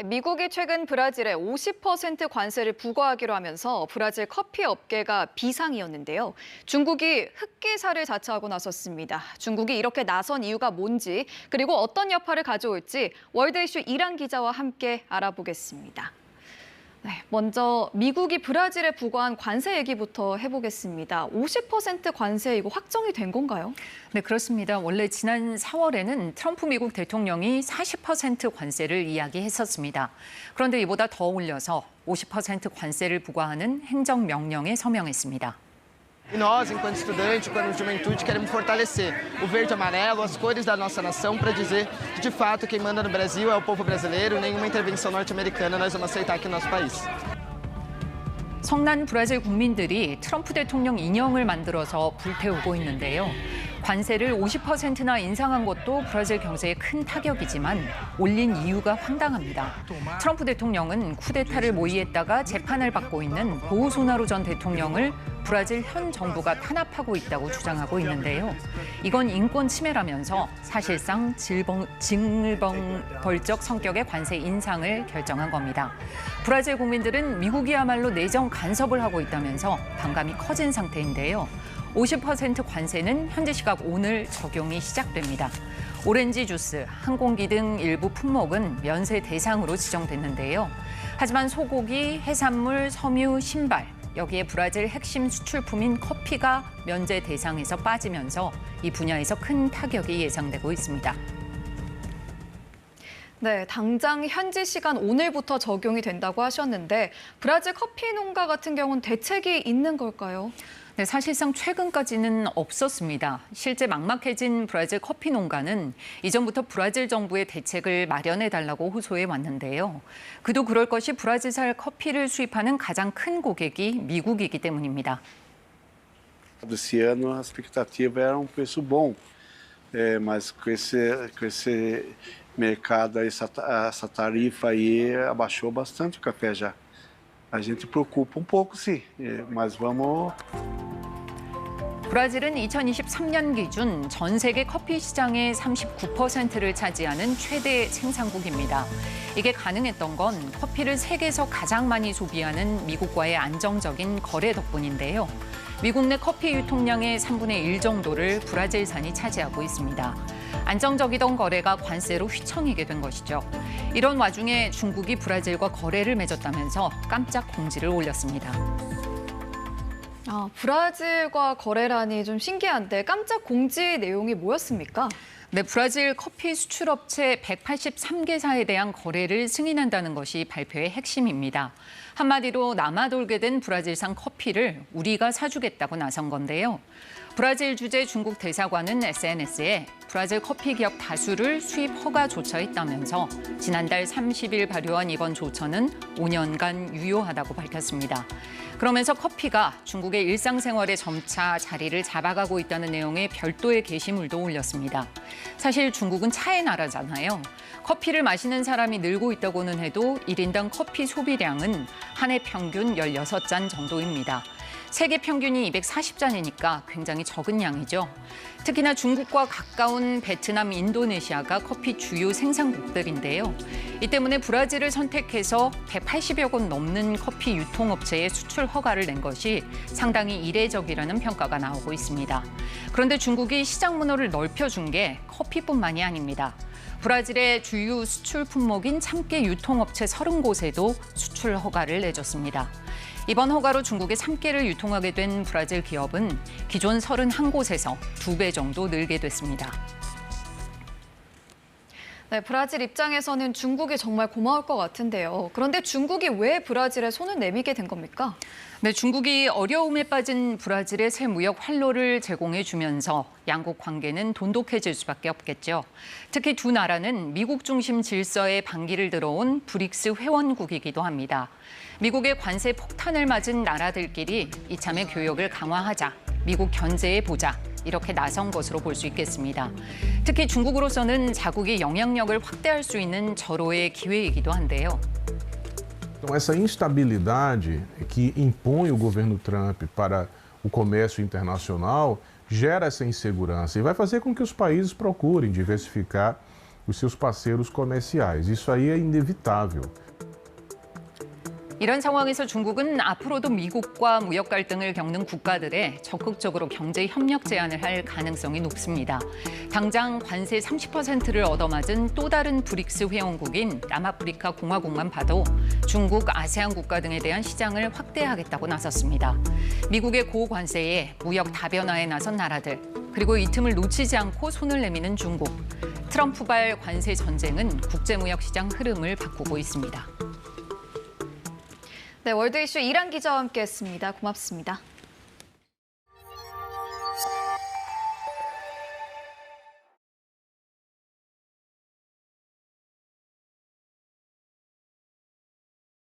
미국이 최근 브라질에 50% 관세를 부과하기로 하면서 브라질 커피 업계가 비상이었는데요. 중국이 흑기사를 자처하고 나섰습니다. 중국이 이렇게 나선 이유가 뭔지, 그리고 어떤 여파를 가져올지 월드 이슈 이란 기자와 함께 알아보겠습니다. 네, 먼저 미국이 브라질에 부과한 관세 얘기부터 해보겠습니다. 50% 관세 이거 확정이 된 건가요? 네, 그렇습니다. 원래 지난 4월에는 트럼프 미국 대통령이 40% 관세를 이야기했었습니다. 그런데 이보다 더 올려서 50% 관세를 부과하는 행정명령에 서명했습니다. E nós, enquanto estudante, enquanto juventude, queremos fortalecer o verde e amarelo, as cores da nossa nação, para dizer que, de fato, quem manda no Brasil é o povo brasileiro, nenhuma intervenção norte-americana nós vamos aceitar aqui no nosso país. 성난 브라질 국민들이 트럼프 대통령 인형을 만들어서 불태우고 있는데요. 관세를 50%나 인상한 것도 브라질 경제에 큰 타격이지만 올린 이유가 황당합니다. 트럼프 대통령은 쿠데타를 모의했다가 재판을 받고 있는 보우소나루 전 대통령을 브라질 현 정부가 탄압하고 있다고 주장하고 있는데요. 이건 인권 침해라면서 사실상 징벌적 성격의 관세 인상을 결정한 겁니다. 브라질 국민들은 미국이야말로 내정 간섭을 하고 있다면서 반감이 커진 상태인데요. 50% 관세는 현지 시각 오늘 적용이 시작됩니다. 오렌지 주스, 항공기 등 일부 품목은 면세 대상으로 지정됐는데요. 하지만 소고기, 해산물, 섬유, 신발, 여기에 브라질 핵심 수출품인 커피가 면제 대상에서 빠지면서 이 분야에서 큰 타격이 예상되고 있습니다. 네, 당장 현지 시간 오늘부터 적용이 된다고 하셨는데 브라질 커피 농가 같은 경우는 대책이 있는 걸까요? 네, 사실상 최근까지는 없었습니다. 실제 막막해진 브라질 커피 농가는 이전부터 브라질 정부의 대책을 마련해달라고 호소해 왔는데요. 그도 그럴 것이 브라질산 커피를 수입하는 가장 큰 고객이 미국이기 때문입니다. Esse ano a expectativa era preço bom, mas com esse mercado, essa tarifa aí abaixou bastante o café já. A gente preocupa pouco, sim, mas vamos. 브라질은 2023년 기준 전 세계 커피 시장의 39%를 차지하는 최대 생산국입니다. 이게 가능했던 건 커피를 세계에서 가장 많이 소비하는 미국과의 안정적인 거래 덕분인데요. 미국 내 커피 유통량의 3분의 1 정도를 브라질산이 차지하고 있습니다. 안정적이던 거래가 관세로 휘청이게 된 것이죠. 이런 와중에 중국이 브라질과 거래를 맺었다면서 깜짝 공지를 올렸습니다. 브라질과 거래라니 좀 신기한데 깜짝 공지 내용이 뭐였습니까? 네, 브라질 커피 수출업체 183개사에 대한 거래를 승인한다는 것이 발표의 핵심입니다. 한마디로 남아 돌게 된 브라질산 커피를 우리가 사주겠다고 나선 건데요. 브라질 주재 중국 대사관은 SNS에 브라질 커피 기업 다수를 수입 허가 조처했다면서 지난달 30일 발효한 이번 조처는 5년간 유효하다고 밝혔습니다. 그러면서 커피가 중국의 일상생활에 점차 자리를 잡아가고 있다는 내용의 별도의 게시물도 올렸습니다. 사실 중국은 차의 나라잖아요. 커피를 마시는 사람이 늘고 있다고는 해도 1인당 커피 소비량은 한 해 평균 16잔 정도입니다. 세계 평균이 240잔이니까 굉장히 적은 양이죠. 특히나 중국과 가까운 베트남, 인도네시아가 커피 주요 생산국들인데요. 이 때문에 브라질을 선택해서 180여 곳 넘는 커피 유통업체에 수출 허가를 낸 것이 상당히 이례적이라는 평가가 나오고 있습니다. 그런데 중국이 시장 문호를 넓혀준 게 커피뿐만이 아닙니다. 브라질의 주요 수출 품목인 참깨 유통업체 30곳에도 수출 허가를 내줬습니다. 이번 허가로 중국의 참깨를 유통하게 된 브라질 기업은 기존 31곳에서 2배 정도 늘게 됐습니다. 네, 브라질 입장에서는 중국이 정말 고마울 것 같은데요. 그런데 중국이 왜 브라질에 손을 내미게 된 겁니까? 네, 중국이 어려움에 빠진 브라질에 새 무역 활로를 제공해 주면서 양국 관계는 돈독해질 수밖에 없겠죠. 특히 두 나라는 미국 중심 질서에 반기를 들어온 브릭스 회원국이기도 합니다. 미국의 관세 폭탄을 맞은 나라들끼리 이참에 교역을 강화하자, 미국 견제해 보자, 이렇게 나선 것으로 볼 수 있겠습니다. 특히 중국으로서는 자국의 영향력을 확대할 수 있는 절호의 기회이기도 한데요. Então, essa instabilidade que impõe o governo Trump para o comércio internacional gera essa insegurança e vai fazer com que os países procurem diversificar os seus parceiros comerciais. Isso aí é inevitável. 이런 상황에서 중국은 앞으로도 미국과 무역 갈등을 겪는 국가들에 적극적으로 경제 협력 제안을 할 가능성이 높습니다. 당장 관세 30%를 얻어맞은 또 다른 브릭스 회원국인 남아프리카 공화국만 봐도 중국, 아세안 국가 등에 대한 시장을 확대하겠다고 나섰습니다. 미국의 고관세에 무역 다변화에 나선 나라들, 그리고 이 틈을 놓치지 않고 손을 내미는 중국. 트럼프발 관세 전쟁은 국제무역 시장 흐름을 바꾸고 있습니다. 네, 월드 이슈 이란 기자와 함께했습니다. 고맙습니다.